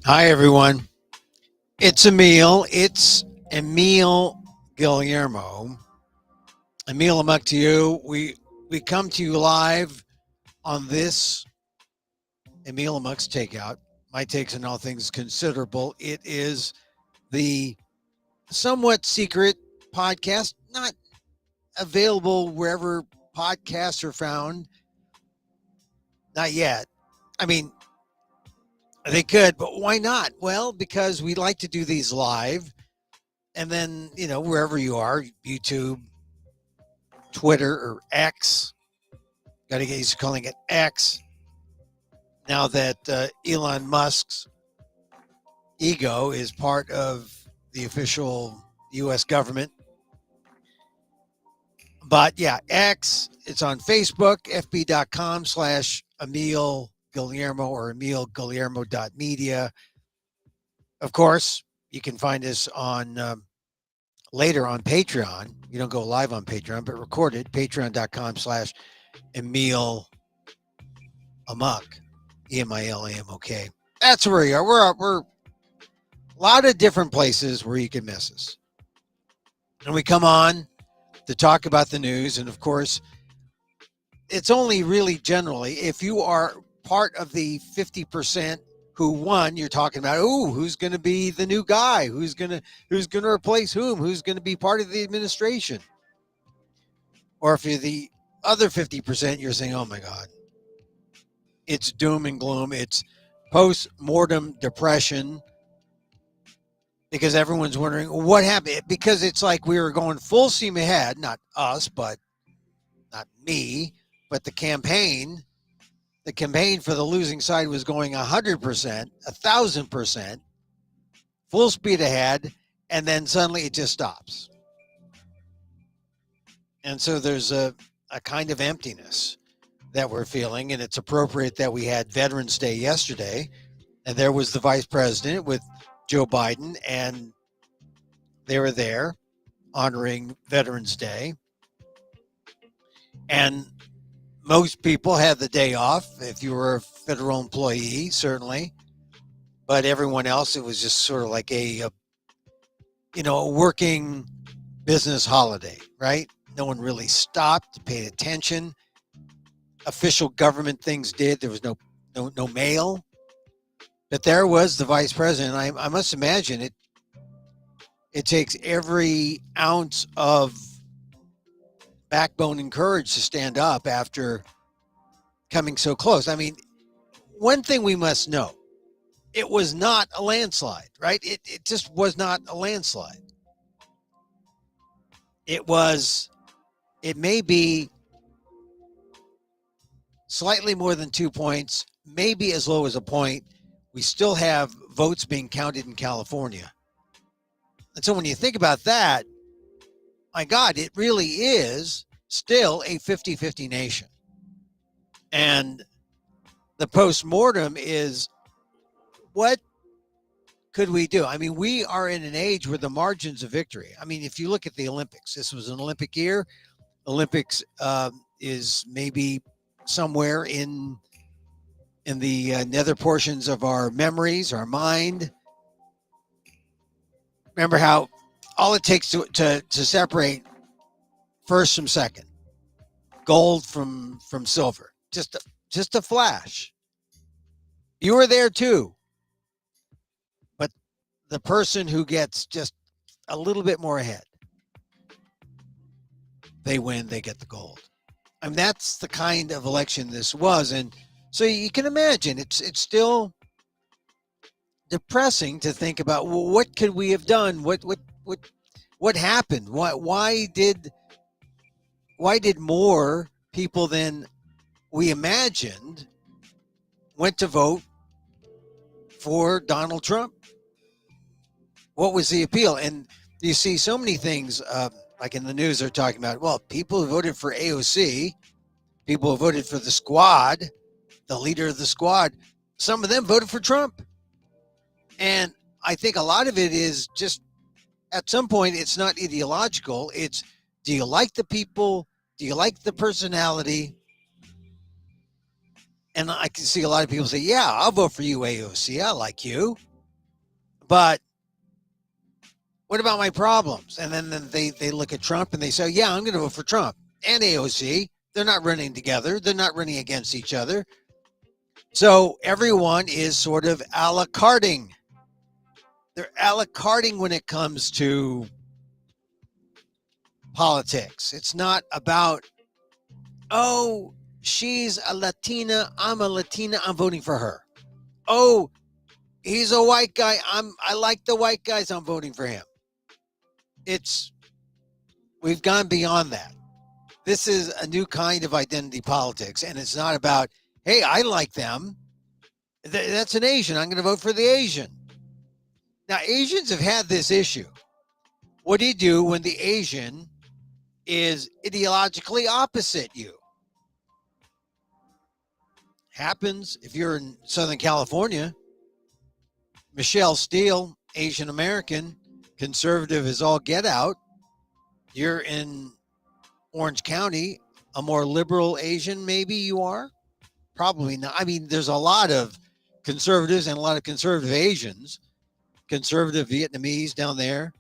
Hi, everyone. It's Emil. It's Emil Guillermo. Emil, Amok to you. We come to you live on this Emil Amok's Takeout. My takes on all things considerable. It is the somewhat secret podcast, not available wherever podcasts are found. Not yet. I mean, they could, but why not? Well, because we like to do these live. And then, wherever you are, YouTube, Twitter, or X, got to get used to calling it X now that Elon Musk's ego is part of the official U.S. government. But yeah, X, it's on Facebook, fb.com/Emil Guillermo or emilguillermo.media. Of course, you can find us on later on Patreon. You don't go live on Patreon, but recorded, patreon.com/Emil Amok, EMILAMOK. That's where we are. We're a lot of different places where you can miss us. And we come on to talk about the news. And of course, it's only really generally if you are part of the 50% who won, you're talking about, who's going to be the new guy? Who's going to replace whom? Who's going to be part of the administration? Or if you're the other 50%, you're saying, oh my God, it's doom and gloom. It's post-mortem-depression because everyone's wondering what happened. Because it's like we were going full steam ahead, not us, but not me, but the campaign. The campaign for the losing side was going 100%, 1,000%, full speed ahead, and then suddenly it just stops. And so there's a kind of emptiness that we're feeling, and it's appropriate that we had Veterans Day yesterday, and there was the vice president with Joe Biden, and they were there honoring Veterans Day. And most people had the day off, if you were a federal employee, certainly. But everyone else, it was just sort of like a working business holiday, right? No one really stopped, paid attention. Official government things did. There was no mail. But there was the vice president. I must imagine it takes every ounce of backbone and courage to stand up after coming so close. I mean, one thing we must know, it was not a landslide, right? It just was not a landslide. It may be slightly more than 2 points, maybe as low as a point. We still have votes being counted in California. And so when you think about that, my God, it really is still a 50-50 nation. And the post-mortem is, what could we do? I mean, we are in an age where the margins of victory. I mean, if you look at the Olympics, this was an Olympic year. Olympics is maybe somewhere in the nether portions of our memories, our mind. Remember how all it takes to separate first from second, gold from silver, just a flash. You were there too, but the person who gets just a little bit more ahead, they win, they get the gold. I mean, that's the kind of election this was. And so you can imagine it's still depressing to think about, well, what could we have done? What happened? Why did more people than we imagined went to vote for Donald Trump? What was the appeal? And you see so many things, like in the news, they're talking about, well, people who voted for AOC, people who voted for the squad, the leader of the squad, some of them voted for Trump. And I think a lot of it is just, at some point, it's not ideological. It's, do you like the people? Do you like the personality? And I can see a lot of people say, yeah, I'll vote for you, AOC. I like you. But what about my problems? And then they look at Trump and they say, yeah, I'm going to vote for Trump and AOC. They're not running together. They're not running against each other. So everyone is sort of a la carting. They're a la carting when it comes to politics. It's not about, oh, she's a Latina, I'm a Latina, I'm voting for her. Oh, he's a white guy, I like the white guys, I'm voting for him. We've gone beyond that. This is a new kind of identity politics, and it's not about, hey, I like them. That's an Asian, I'm going to vote for the Asian. Now, Asians have had this issue. What do you do when the Asian is ideologically opposite you? Happens if you're in Southern California. Michelle Steele, Asian American, conservative as all get out. You're in Orange County, a more liberal Asian, maybe you are. Probably not. I mean, there's a lot of conservatives and a lot of conservative Asians, conservative Vietnamese down there.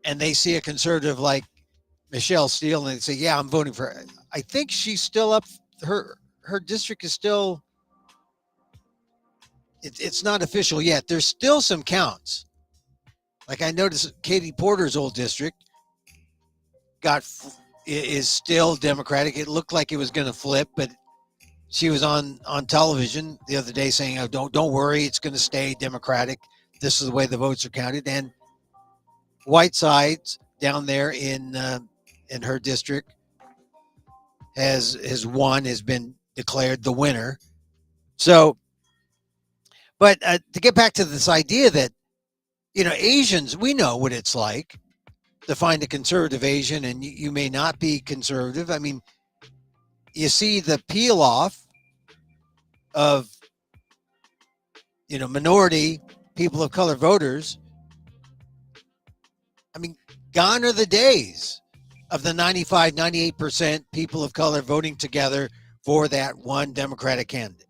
And they see a conservative like Michelle Steele and they say, yeah, I'm voting for her. I think she's still up. Her district is still, it's not official yet. There's still some counts. Like I noticed Katie Porter's old district is still Democratic. It looked like it was going to flip, but she was on television the other day saying, oh, don't worry, it's going to stay Democratic. This is the way the votes are counted. And Whitesides down there in her district has won, has been declared the winner. So, but to get back to this idea that, Asians, we know what it's like to find a conservative Asian, and you may not be conservative. I mean, you see the peel off of, minority people of color voters. I mean, gone are the days of the 95, 98% people of color voting together for that one Democratic candidate.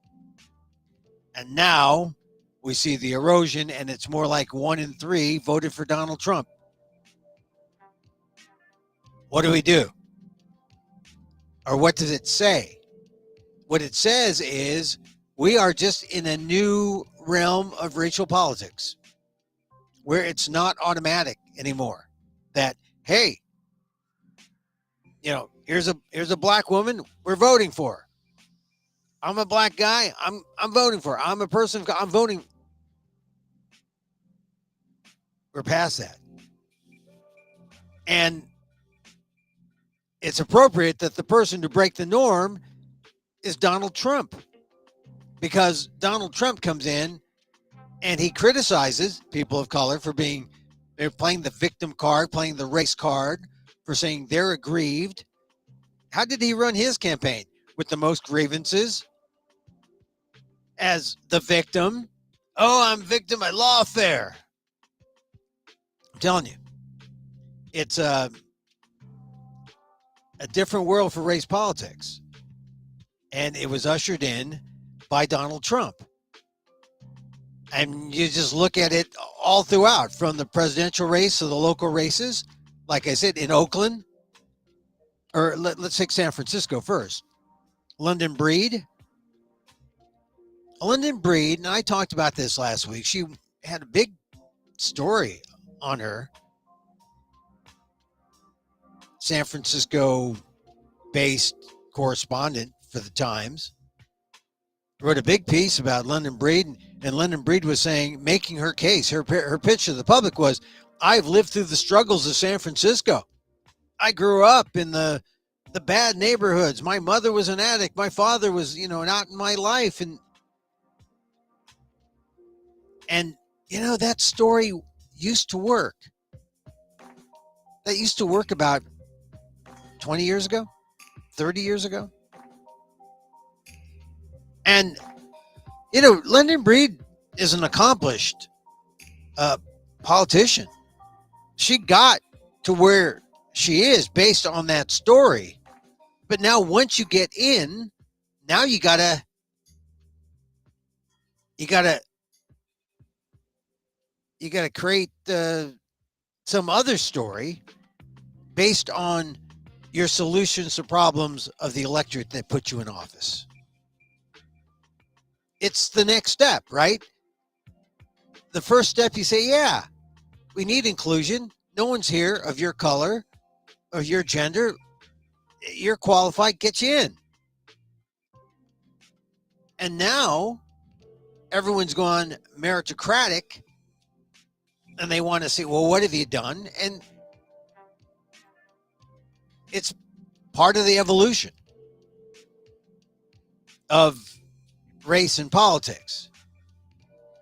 And now we see the erosion, and it's more like 1 in 3 voted for Donald Trump. What do we do? Or what does it say? What it says is we are just in a new realm of racial politics where it's not automatic anymore. That, hey, here's a black woman, we're voting for her. I'm a black guy, I'm voting for her. I'm a person, I'm voting. We're past that. And it's appropriate that the person to break the norm is Donald Trump, because Donald Trump comes in and he criticizes people of color for they're playing the victim card, playing the race card, for saying they're aggrieved. How did he run his campaign? With the most grievances as the victim. Oh, I'm victim of lawfare. I'm telling you, it's a different world for race politics. And it was ushered in by Donald Trump. And you just look at it all throughout, from the presidential race to the local races. Like I said, in Oakland, or let's take San Francisco first. London Breed, and I talked about this last week. She had a big story on her. San Francisco-based correspondent for the Times wrote a big piece about London Breed, and London Breed was making her case. Her pitch to the public was, I've lived through the struggles of San Francisco. I grew up in the bad neighborhoods. My mother was an addict. My father was, not in my life. And that story used to work. That used to work about 20 years ago, 30 years ago. And, London Breed is an accomplished politician. She got to where she is based on that story. But now once you get in, now you gotta you got to create some other story based on your solutions to problems of the electorate that put you in office. It's the next step, right? The first step, you say, yeah, we need inclusion. No one's here of your color, of your gender. You're qualified, get you in. And now everyone's gone meritocratic and they want to say, well, what have you done? And it's part of the evolution of race and politics.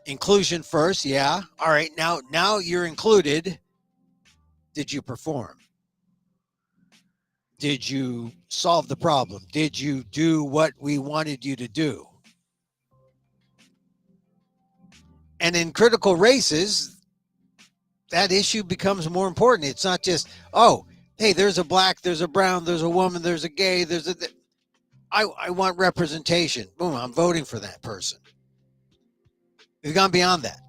Inclusion first, yeah. All right, now you're included. Did you perform? Did you solve the problem? Did you do what we wanted you to do? And in critical races, that issue becomes more important. It's not just, oh, hey, there's a black, there's a brown, there's a woman, there's a gay, there's a... I want representation. Boom, I'm voting for that person. We've gone beyond that.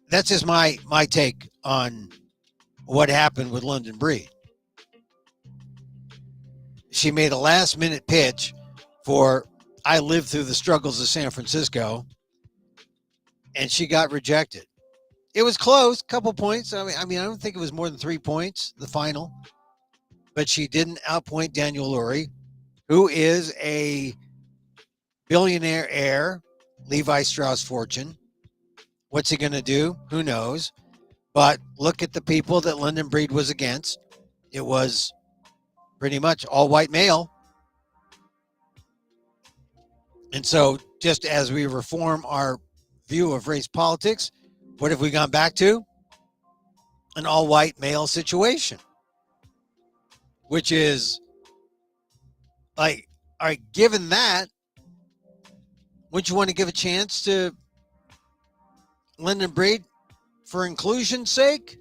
That's just my take on what happened with London Breed. She made a last-minute pitch for I lived through the struggles of San Francisco, and she got rejected. It was close, couple points. I mean, I don't think it was more than 3 points, the final. But she didn't outpoint Daniel Lurie, who is a billionaire heir, Levi Strauss fortune. What's he going to do? Who knows? But look at the people that London Breed was against. It was pretty much all white male. And so just as we reform our view of race politics, what have we gone back to? An all white male situation, which is like, all right, given that, would you want to give a chance to London Breed for inclusion's sake?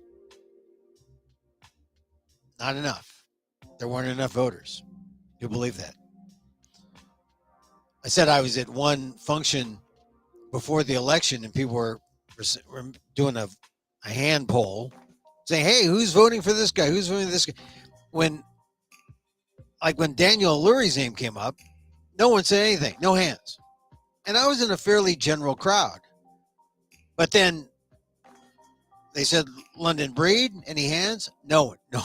Not enough. There weren't enough voters who believe that. I said I was at one function before the election and people were doing a hand poll saying, hey, who's voting for this guy? Who's voting for this guy? When Daniel Lurie's name came up, no one said anything, no hands. And I was in a fairly general crowd. But then they said, London Breed, any hands? No one. No.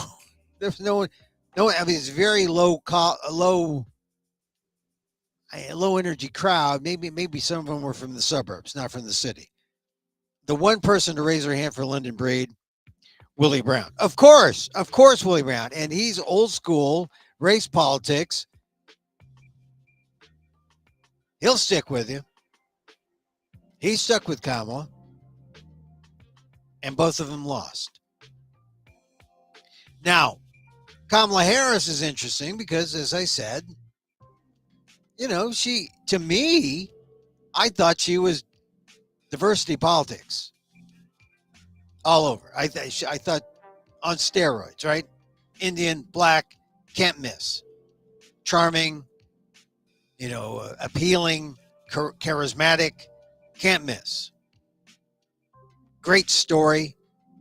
There's no one. No, I mean, it's very low energy crowd. Maybe some of them were from the suburbs, not from the city. The one person to raise their hand for London Breed, Willie Brown. Of course, Willie Brown. And he's old school race politics. He'll stick with you. He stuck with Kamala. And both of them lost. Now, Kamala Harris is interesting because, as I said, to me, I thought she was diversity politics all over. I thought on steroids, right? Indian, black, can't miss. Charming, appealing, charismatic, can't miss. Great story.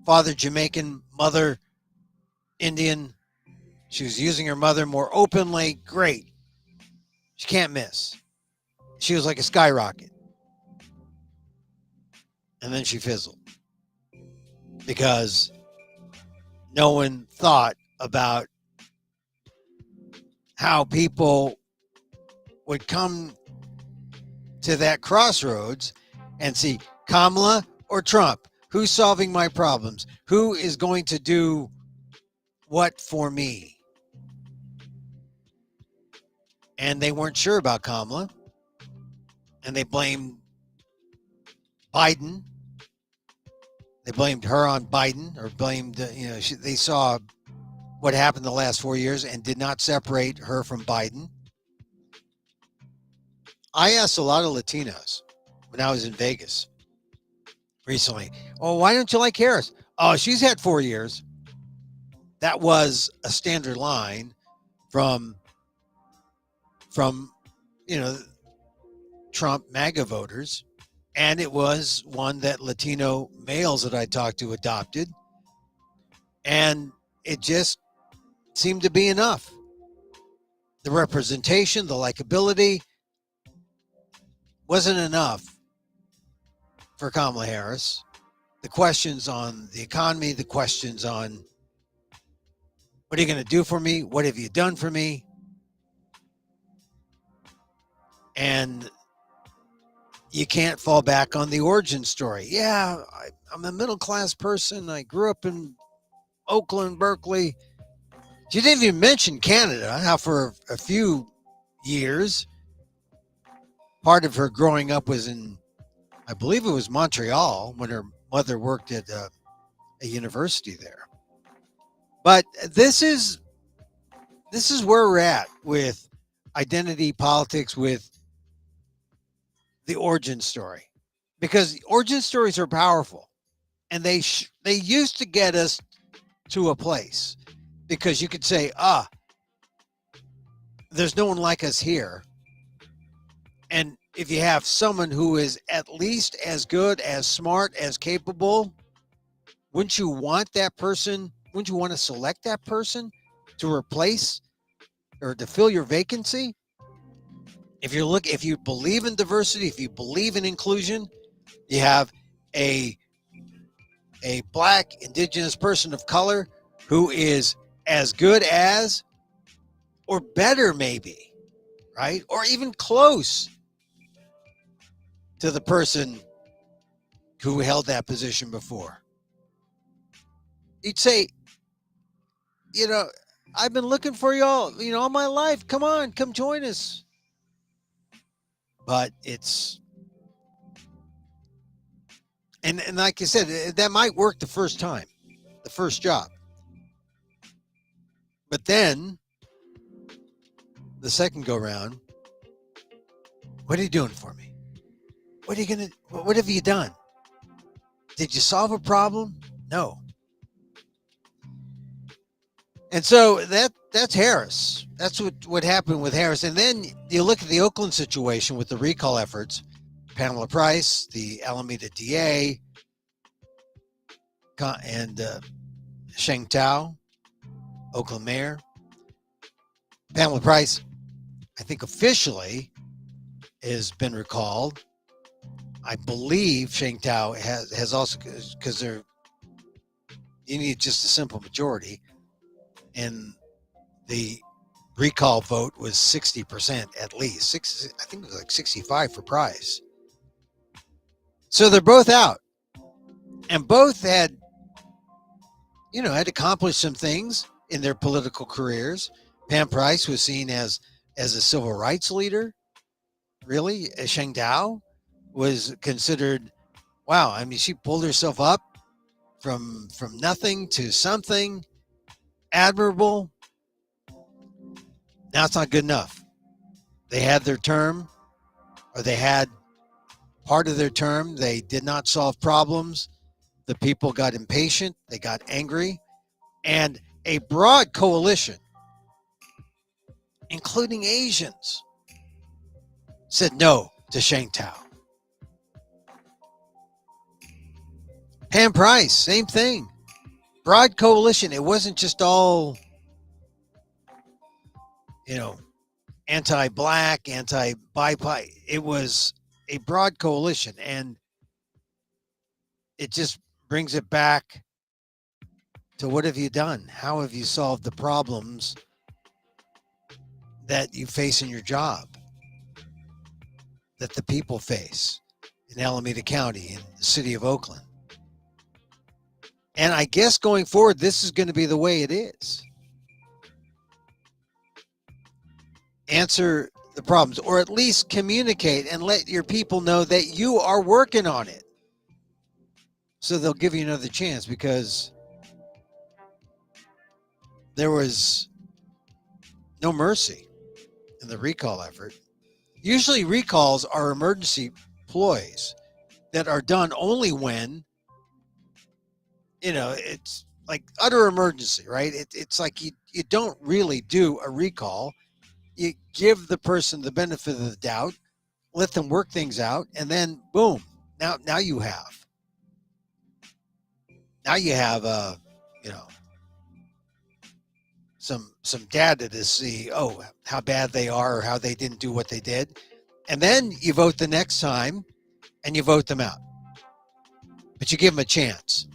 Father Jamaican, mother Indian. She was using her mother more openly. Great. She can't miss. She was like a skyrocket. And then she fizzled. Because no one thought about how people would come to that crossroads and see Kamala or Trump. Who's solving my problems? Who is going to do what for me? And they weren't sure about Kamala. And they blamed Biden. They blamed her on Biden, or blamed, they saw what happened the last 4 years and did not separate her from Biden. I asked a lot of Latinos when I was in Vegas recently, oh, why don't you like Harris? Oh, she's had 4 years. That was a standard line from Trump MAGA voters. And it was one that Latino males that I talked to adopted. And it just seemed to be enough. The representation, the likability wasn't enough for Kamala Harris. The questions on the economy, the questions on what are you going to do for me? What have you done for me? And you can't fall back on the origin story. Yeah, I'm a middle class person. I grew up in Oakland, Berkeley. She didn't even mention Canada, how for a few years, part of her growing up was in, I believe it was Montreal, when her mother worked at a university there. But this is where we're at with identity politics, with the origin story, because origin stories are powerful, and they used to get us to a place, because you could say, there's no one like us here. And if you have someone who is at least as good, as smart, as capable, wouldn't you want that person? Wouldn't you want to select that person to replace or to fill your vacancy? If you believe in diversity, if you believe in inclusion, you have a black, indigenous person of color who is as good as, or better maybe, right? Or even close to the person who held that position before. You'd say, I've been looking for y'all, all my life. Come on, come join us. But it's, and like you said, that might work the first time, the first job. But then the second go round, what are you doing for me? What have you done? Did you solve a problem? No. And so that's Harris. That's what happened with Harris. And then you look at the Oakland situation with the recall efforts. Pamela Price, the Alameda DA, and Sheng Tao, Oakland mayor. Pamela Price, I think officially, has been recalled. I believe Sheng Tao has also, because you need just a simple majority, and the recall vote was 60% at least. I think it was like 65 for Price. So they're both out, and both had accomplished some things in their political careers. Pam Price was seen as a civil rights leader. Really, Sheng Tao was considered, wow. I mean, she pulled herself up from nothing to something admirable. Now it's not good enough. They had their term, or they had part of their term. They did not solve problems. The people got impatient. They got angry. And a broad coalition, including Asians, said no to Sheng Tao. Pam Price, same thing. Broad coalition. It wasn't just all, anti-black, anti-BIPOC. It was a broad coalition, and it just brings it back to, what have you done? How have you solved the problems that you face in your job, that the people face in Alameda County, in the city of Oakland? And I guess going forward, this is going to be the way it is. Answer the problems, or at least communicate and let your people know that you are working on it, so they'll give you another chance, because there was no mercy in the recall effort. Usually recalls are emergency ploys that are done only when, it's like utter emergency, right? It's like you don't really do a recall. You give the person the benefit of the doubt, let them work things out, and then boom, Now you have. Now you have you know, some data to see, oh, how bad they are or how they didn't do what they did. And then you vote the next time and you vote them out. But you give them a chance.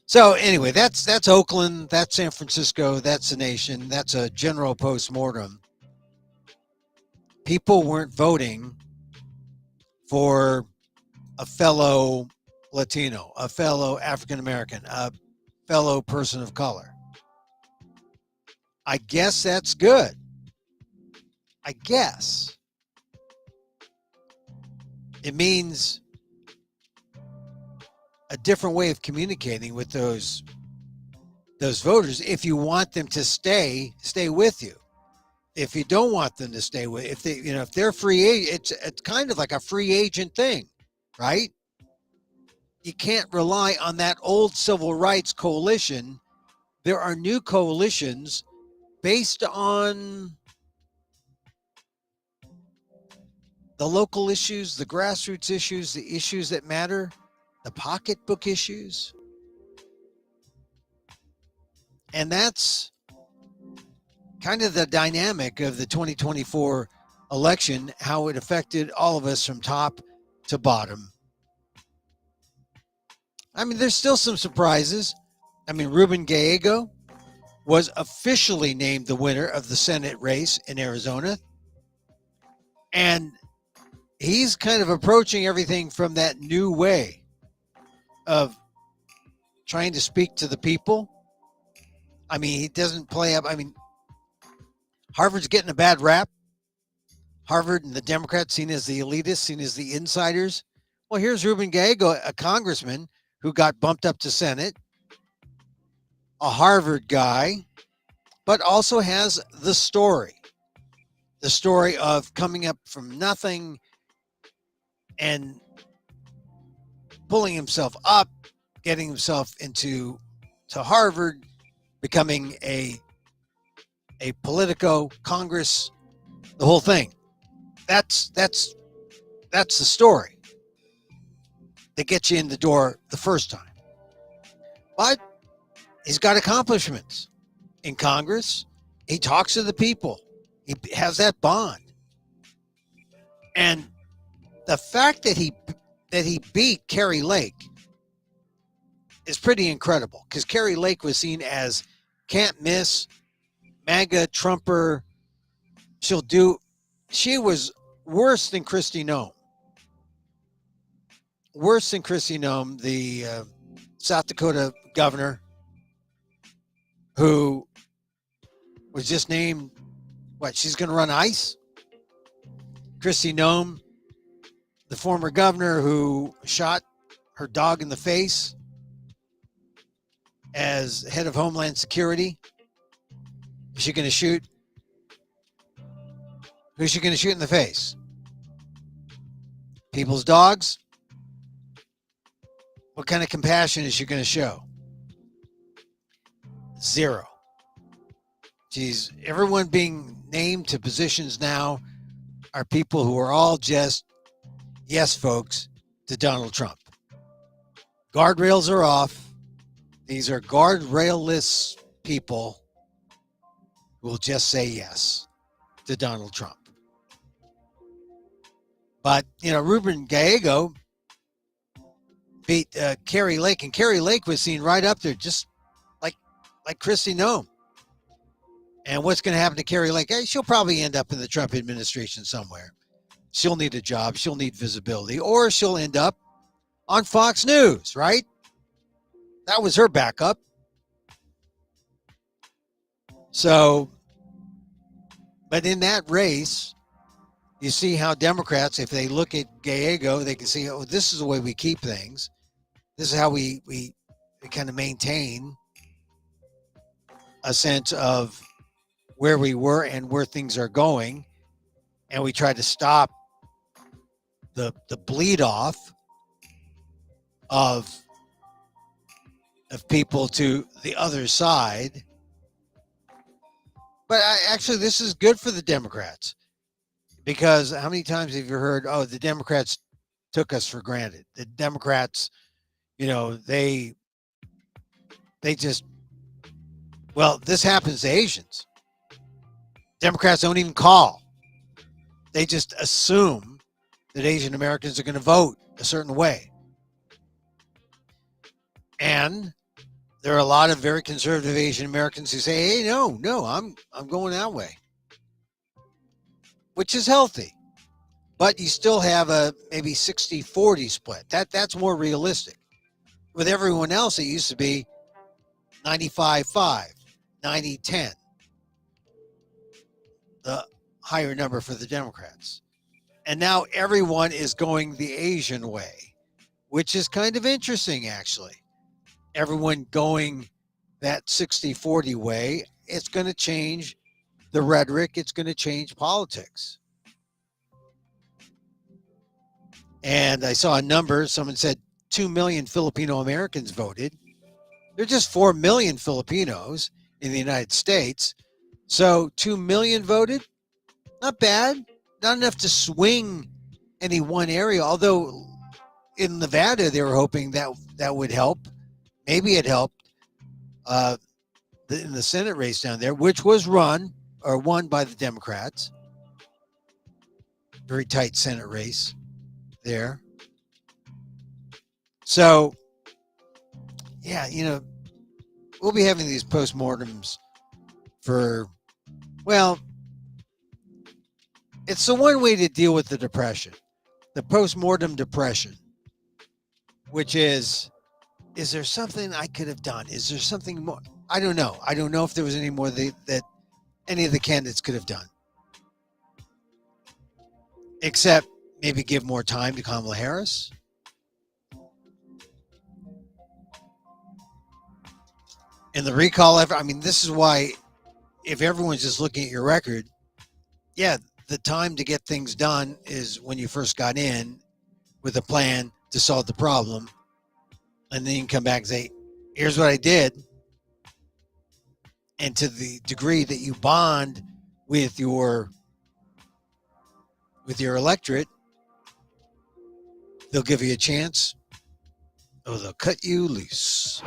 So anyway, that's Oakland, that's San Francisco, that's the nation, that's a general post-mortem. People weren't voting for a fellow Latino, a fellow African American, a fellow person of color. I guess that's good. I guess. It means a different way of communicating with those voters if you want them to stay with you. If you don't want them to stay with, if they, if they're free agent, it's kind of like a free agent thing, right? You can't rely on that old civil rights coalition. There are new coalitions based on the local issues, the grassroots issues, the issues that matter, the pocketbook issues. And that's kind of the dynamic of the 2024 election, how it affected all of us from top to bottom. I mean, there's still some surprises. I mean, Ruben Gallego was officially named the winner of the Senate race in Arizona. And he's kind of approaching everything from that new way of trying to speak to the people. I mean, he doesn't play up. I mean, Harvard's getting a bad rap. Harvard and the Democrats seen as the elitists, seen as the insiders. Well, here's Ruben Gallego, a congressman who got bumped up to Senate, a Harvard guy, but also has the story of coming up from nothing and pulling himself up, getting himself to Harvard, becoming a Politico, Congress, the whole thing. That's the story that gets you in the door the first time. But he's got accomplishments in Congress. He talks to the people. He has that bond. And the fact that he beat Carrie Lake is pretty incredible, because Carrie Lake was seen as can't miss, MAGA Trumper. She was worse than Kristi Noem. Worse than Kristi Noem, the South Dakota governor, who was just named, she's going to run ICE? Kristi Noem, the former governor who shot her dog in the face as head of Homeland Security. Is she going to shoot? Who's she going to shoot in the face? People's dogs? What kind of compassion is she going to show? Zero. Everyone being named to positions now are people who are all just yes folks to Donald Trump. Guardrails are off. These are guardrail-less people who will just say yes to Donald Trump. But, Ruben Gallego beat Carrie Lake, and Carrie Lake was seen right up there, just like Kristi Noem. And what's going to happen to Carrie Lake? She'll probably end up in the Trump administration somewhere. She'll need a job. She'll need visibility. Or she'll end up on Fox News, right? That was her backup. So, but in that race, you see how Democrats, if they look at Gallego, they can see, oh, this is the way we keep things. This is how we kind of maintain a sense of where we were and where things are going. And we try to stop the bleed off of people to the other side. But actually, this is good for the Democrats, because how many times have you heard, oh, the Democrats took us for granted. The Democrats, you know, they just, well, this happens to Asians. Democrats don't even call. They just assume that Asian Americans are going to vote a certain way. And there are a lot of very conservative Asian Americans who say, "Hey, no, I'm going that way," which is healthy. But you still have a maybe 60-40 split. That's more realistic. With everyone else, it used to be 95-5, 90-10, the higher number for the Democrats. And now everyone is going the Asian way, which is kind of interesting, actually. Everyone going that 60-40 way, it's going to change the rhetoric. It's going to change politics. And I saw a number. Someone said 2 million Filipino Americans voted. There are just 4 million Filipinos in the United States. So 2 million voted. Not bad. Not enough to swing any one area. Although in Nevada, they were hoping that that would help. Maybe it helped in the Senate race down there, which was won by the Democrats. Very tight Senate race there. So, yeah, we'll be having these postmortems for, well, it's the one way to deal with the depression, the postmortem depression, which is there something I could have done? Is there something more? I don't know. I don't know if there was any more that any of the candidates could have done, except maybe give more time to Kamala Harris. And the recall effort, I mean, this is why, if everyone's just looking at your record, yeah, the time to get things done is when you first got in with a plan to solve the problem. And then you can come back and say, here's what I did. And to the degree that you bond with your electorate, they'll give you a chance or they'll cut you loose.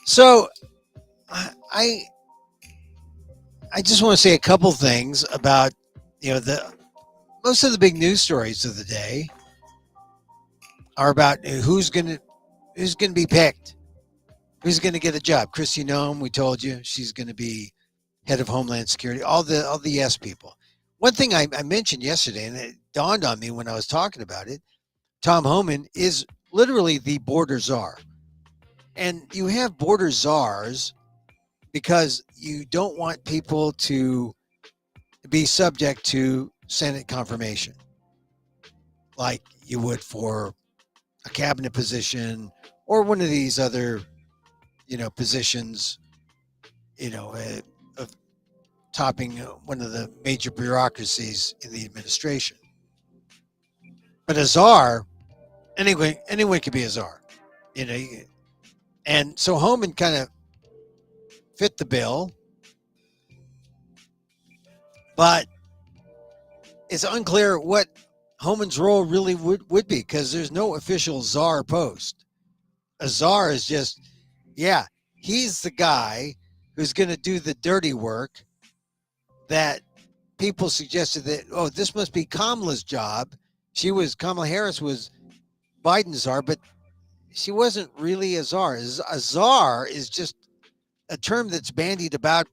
So I just want to say a couple things about, the most of the big news stories of the day are about who's going to be picked, who's going to get a job. Kristi Noem, we told you, she's going to be head of Homeland Security. All the yes people. One thing I mentioned yesterday, and it dawned on me when I was talking about it, Tom Homan is literally the border czar. And you have border czars because you don't want people to be subject to Senate confirmation, like you would for a cabinet position or one of these other, positions, of topping one of the major bureaucracies in the administration. But a czar, anyone could be a czar, and so Homan kind of fit the bill, but it's unclear what Homan's role really would be, because there's no official czar post. A czar is just, he's the guy who's going to do the dirty work that people suggested that, this must be Kamala's job. Kamala Harris was Biden's czar, but she wasn't really a czar. A czar is just a term that's bandied about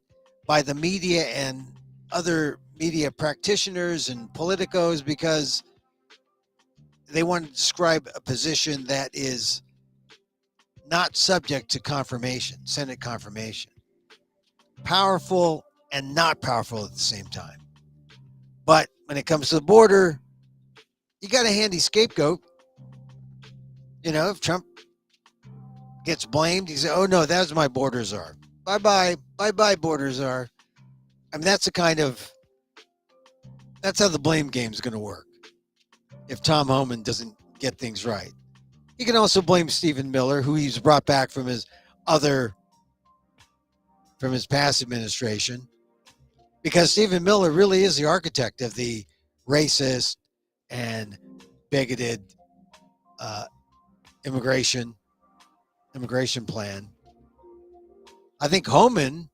by the media and other media practitioners and politicos because they want to describe a position that is not subject to confirmation, Senate confirmation. Powerful and not powerful at the same time. But when it comes to the border, you got a handy scapegoat. If Trump gets blamed, he says, "Oh no, that was my border czar. Bye-bye, border czar." I mean, that's how the blame game is going to work if Tom Homan doesn't get things right. You can also blame Stephen Miller, who he's brought back from his past administration, because Stephen Miller really is the architect of the racist and bigoted immigration plan. I think Homan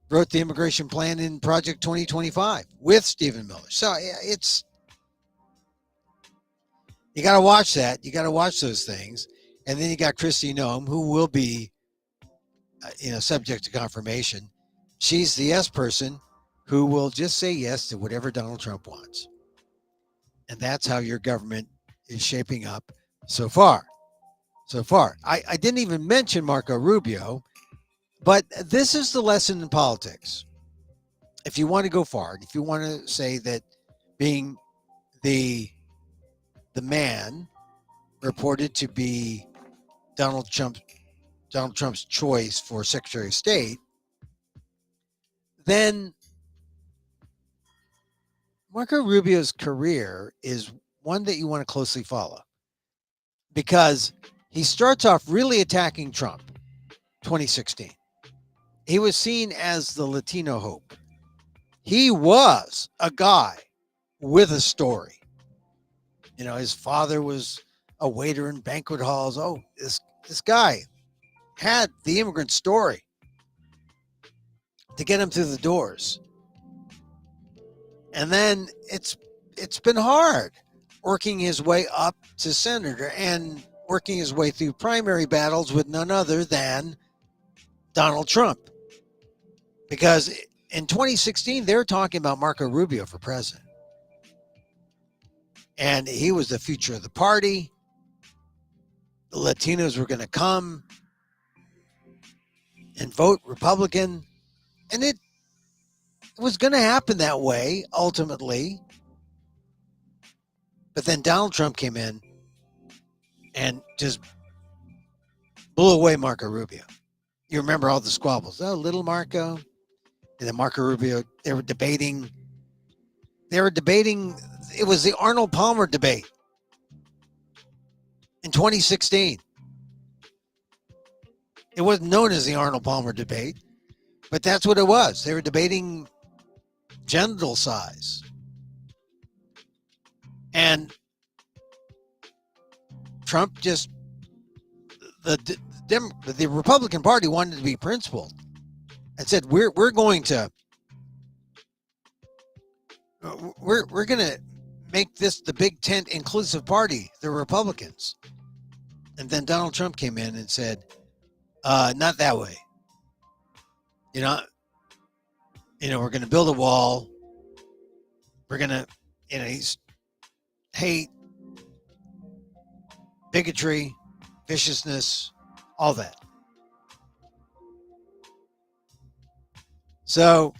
wrote the immigration plan in Project 2025 with Stephen Miller. So it's, you got to watch that. You got to watch those things. And then you got Kristi Noem, who will be, subject to confirmation. She's the yes person who will just say yes to whatever Donald Trump wants. And that's how your government is shaping up so far. I didn't even mention Marco Rubio, but this is the lesson in politics. If you want to go far, if you want to say that being the man reported to be Donald Trump's choice for Secretary of State, then Marco Rubio's career is one that you want to closely follow, because he starts off really attacking Trump. 2016, he was seen as the Latino hope. He was a guy with a story. His father was a waiter in banquet halls. Oh, this guy had the immigrant story to get him through the doors. And then it's been hard working his way up to senator and working his way through primary battles with none other than Donald Trump. Because in 2016, they were talking about Marco Rubio for president. And he was the future of the party. The Latinos were going to come and vote Republican. And it was going to happen that way, ultimately. But then Donald Trump came in and just blew away Marco Rubio. You remember all the squabbles. Oh, little Marco. And then Marco Rubio, they were debating. It was the Arnold Palmer debate in 2016. It wasn't known as the Arnold Palmer debate, but that's what it was. They were debating genital size. And Trump just, the Republican Party wanted to be principled and said, we're going to make this the big tent inclusive party, the Republicans. And then Donald Trump came in and said, not that way. We're going to build a wall. We're going to, he's hate, bigotry, viciousness, all that. So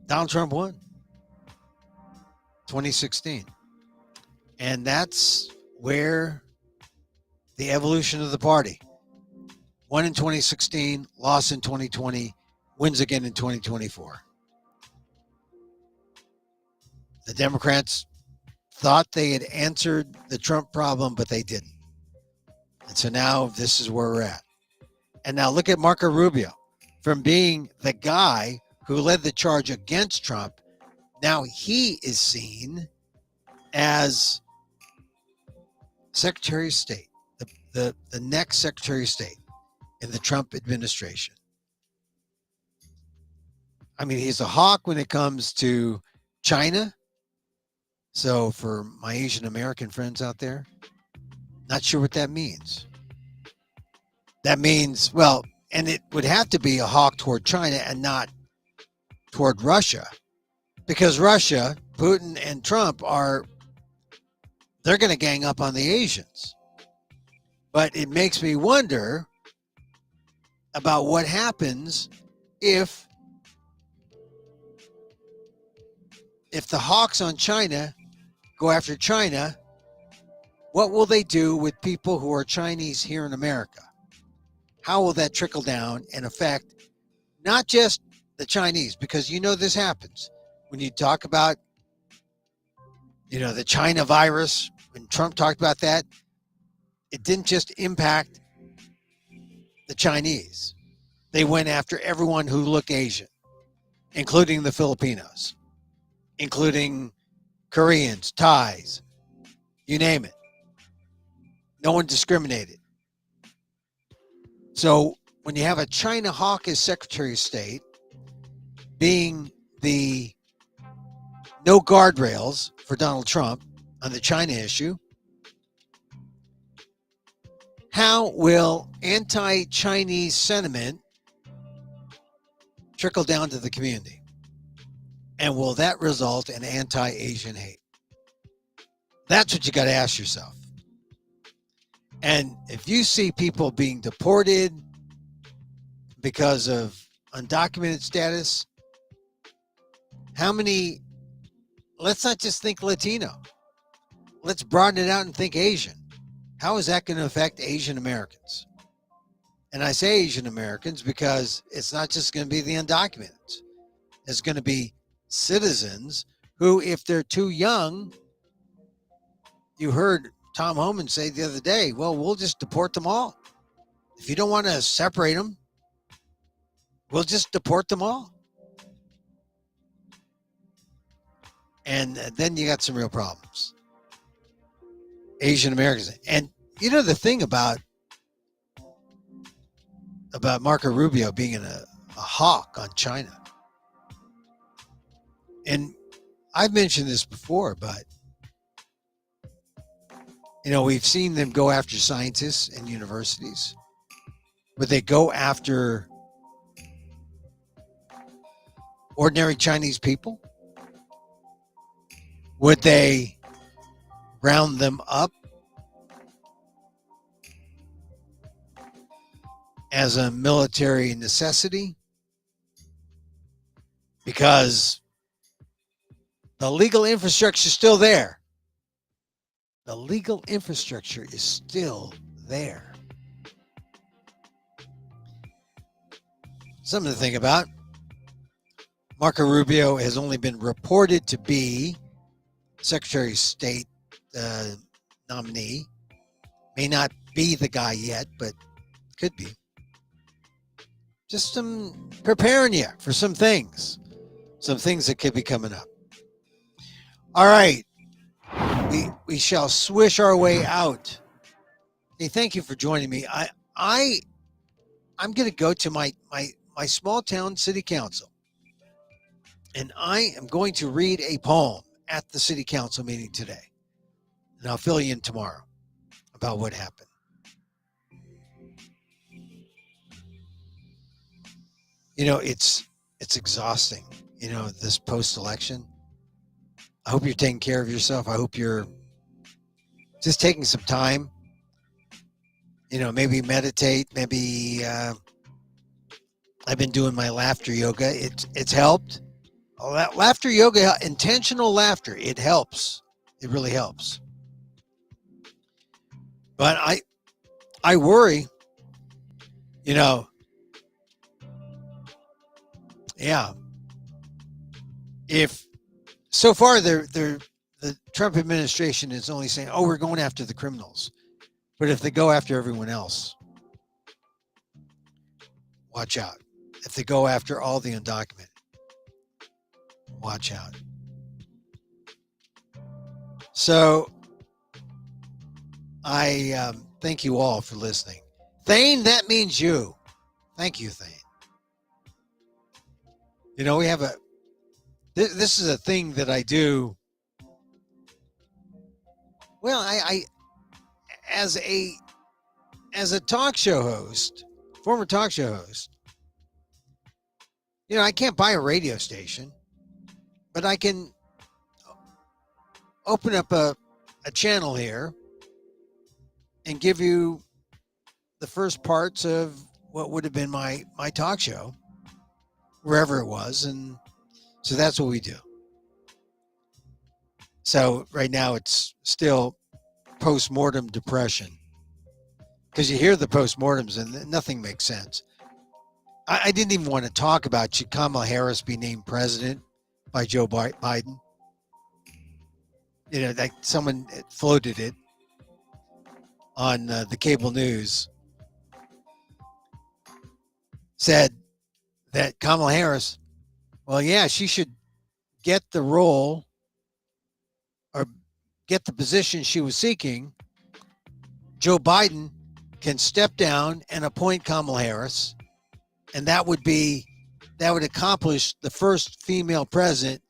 Donald Trump won 2016. And that's where the evolution of the party. Won in 2016, lost in 2020, wins again in 2024. The Democrats thought they had answered the Trump problem, but they didn't. And so now this is where we're at. And now look at Marco Rubio. From being the guy who led the charge against Trump, now he is seen as Secretary of State, the next Secretary of State in the Trump administration. I mean, he's a hawk when it comes to China. So for my Asian American friends out there, not sure what that means. That means, well, and it would have to be a hawk toward China and not toward Russia, because Russia, Putin and Trump they're going to gang up on the Asians. But it makes me wonder about what happens if the hawks on China go after China. What will they do with people who are Chinese here in America? How will that trickle down and affect not just the Chinese? Because this happens when you talk about the China virus. When Trump talked about that, it didn't just impact the Chinese. They went after everyone who looked Asian, including the Filipinos. including Koreans, Thais, you name it. No one discriminated. So when you have a China hawk as Secretary of State, being the no guardrails for Donald Trump on the China issue, how will anti-Chinese sentiment trickle down to the community? And will that result in anti-Asian hate? That's what you got to ask yourself. And if you see people being deported because of undocumented status, how many, let's not just think Latino, let's broaden it out and think Asian. How is that going to affect Asian Americans? And I say Asian Americans because it's not just going to be the undocumented. It's going to be citizens who, if they're too young, you heard Tom Homan say the other day, well, we'll just deport them all. If you don't want to separate them, we'll just deport them all. And then you got some real problems. Asian Americans. And you know the thing about Marco Rubio being a hawk on China. And I've mentioned this before, but you know, we've seen them go after scientists and universities. Would they go after ordinary Chinese people? Would they round them up as a military necessity? Because the legal infrastructure is still there. The legal infrastructure is still there. Something to think about. Marco Rubio has only been reported to be Secretary of State nominee. May not be the guy yet, but could be. Just some preparing you for some things that could be coming up. All right. We shall swish our way out. Hey, thank you for joining me. I'm going to go to my small town city council, and I am going to read a poem at the city council meeting today, and I'll fill you in tomorrow about what happened. You know, it's exhausting. You know, this post-election. I hope you're taking care of yourself. I hope you're just taking some time, you know, maybe meditate, maybe I've been doing my laughter yoga. It's helped. Oh, that laughter yoga, intentional laughter, it helps. It really helps. But I worry, you know, yeah. If so far the Trump administration is only saying, oh, we're going after the criminals. But if they go after everyone else, watch out. If they go after all the undocumented, watch out. So I thank you all for listening. Thane, that means you. Thank you, Thane. You know, we have this is a thing that I do. Well, I as a talk show host, former talk show host, you know, I can't buy a radio station, but I can open up a channel here and give you the first parts of what would have been my talk show, wherever it was. And so that's what we do. So right now it's still Post-Mortem-Depression, because you hear the postmortems and nothing makes sense. I didn't even want to talk about should Kamala Harris be named president by Joe Biden. You know, like someone floated it on the cable news, said that Kamala Harris, well, yeah, she should get the role or get the position she was seeking, Joe Biden can step down and appoint Kamala Harris, and that would accomplish the first female president,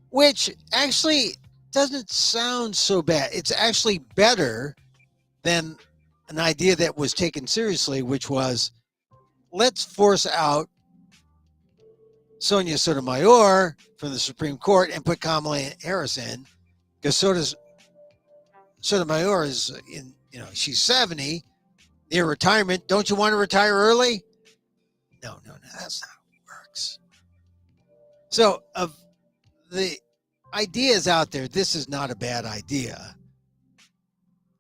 which actually doesn't sound so bad. It's actually better than an idea that was taken seriously, which was, let's force out Sonia Sotomayor from the Supreme Court and put Kamala Harris in, because Sotomayor is she's 70, near retirement. Don't you want to retire early? No, that's not how it works. So of the ideas out there, this is not a bad idea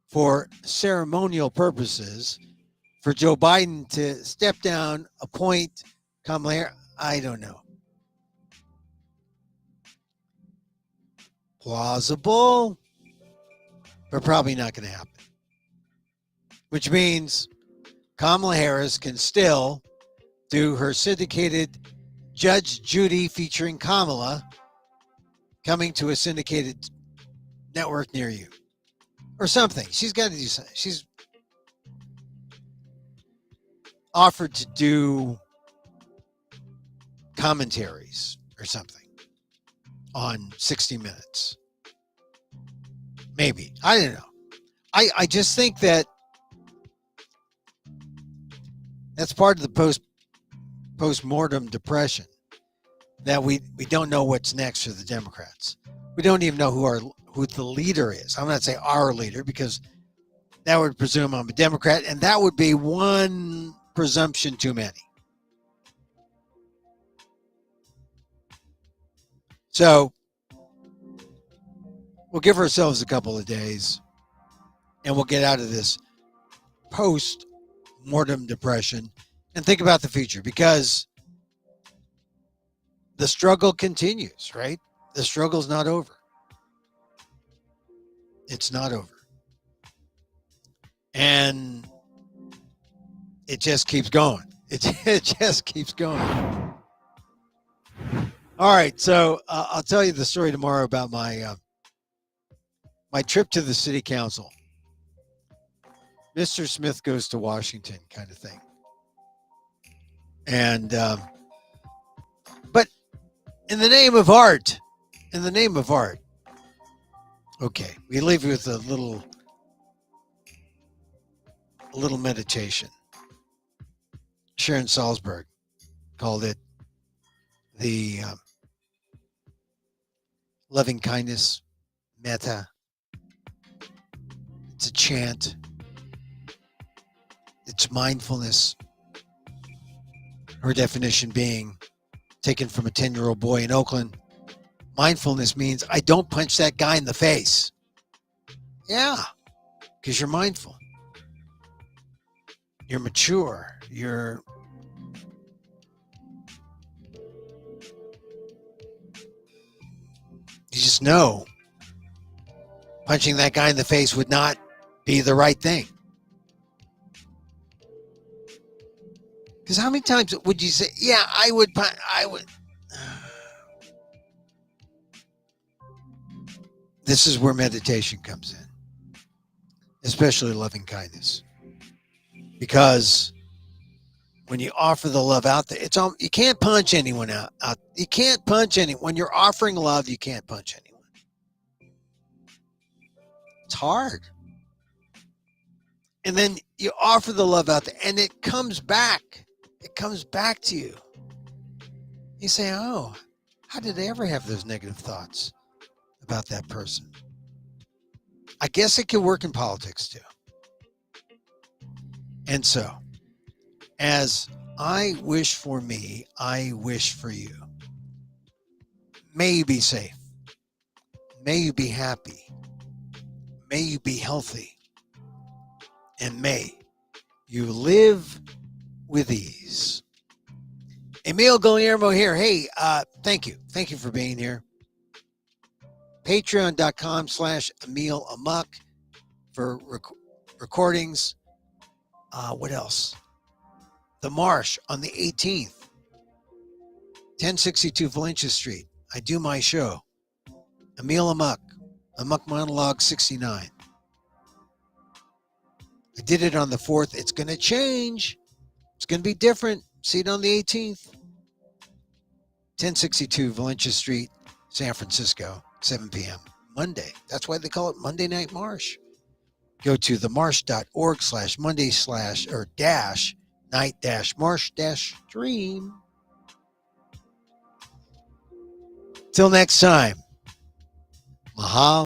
for ceremonial purposes for Joe Biden to step down, appoint Kamala Harris. I don't know. Plausible, but probably not going to happen. Which means Kamala Harris can still do her syndicated Judge Judy featuring Kamala, coming to a syndicated network near you or something. She's got to do something. She's offered to do commentaries or something on 60 Minutes. Maybe. I don't know. I just think that that's part of the post-mortem-depression, that we don't know what's next for the Democrats. We don't even know who the leader is. I'm not saying our leader, because that would presume I'm a Democrat, and that would be one presumption too many. So we'll give ourselves a couple of days, and we'll get out of this post-mortem depression and think about the future, because the struggle continues, right? The struggle's not over. It's not over. And it just keeps going. It just keeps going. All right, so I'll tell you the story tomorrow about my trip to the city council. Mr. Smith goes to Washington kind of thing. And but in the name of art, okay, we leave you with a little meditation. Sharon Salzberg called it the loving kindness metta. It's a chant. It's mindfulness. Her definition being taken from a 10-year-old boy in Oakland. Mindfulness means I don't punch that guy in the face. Yeah, because you're mindful. You're mature. You just know punching that guy in the face would not be the right thing. Because how many times would you say, yeah, I would. This is where meditation comes in, especially loving kindness. Because when you offer the love out there, you can't punch anyone out. You can't punch anyone. When you're offering love, you can't punch anyone. It's hard. And then you offer the love out there, and it comes back. It comes back to you. You say, oh, how did I ever have those negative thoughts about that person? I guess it can work in politics too. And so, as I wish for me, I wish for you. May you be safe. May you be happy. May you be healthy. And may you live with ease. Emil Guillermo here. Hey, thank you. Thank you for being here. Patreon.com/Emil Amok for recordings. What else? The Marsh on the 18th. 1062 Valencia Street. I do my show. Emil Amok. Amok Monologue 69. I did it on the 4th. It's going to change. It's going to be different. See it on the 18th. 1062 Valencia Street, San Francisco, 7 p.m. Monday. That's why they call it Monday Night Marsh. Go to themarsh.org/Monday/night-marsh-stream. Till next time. Mahal.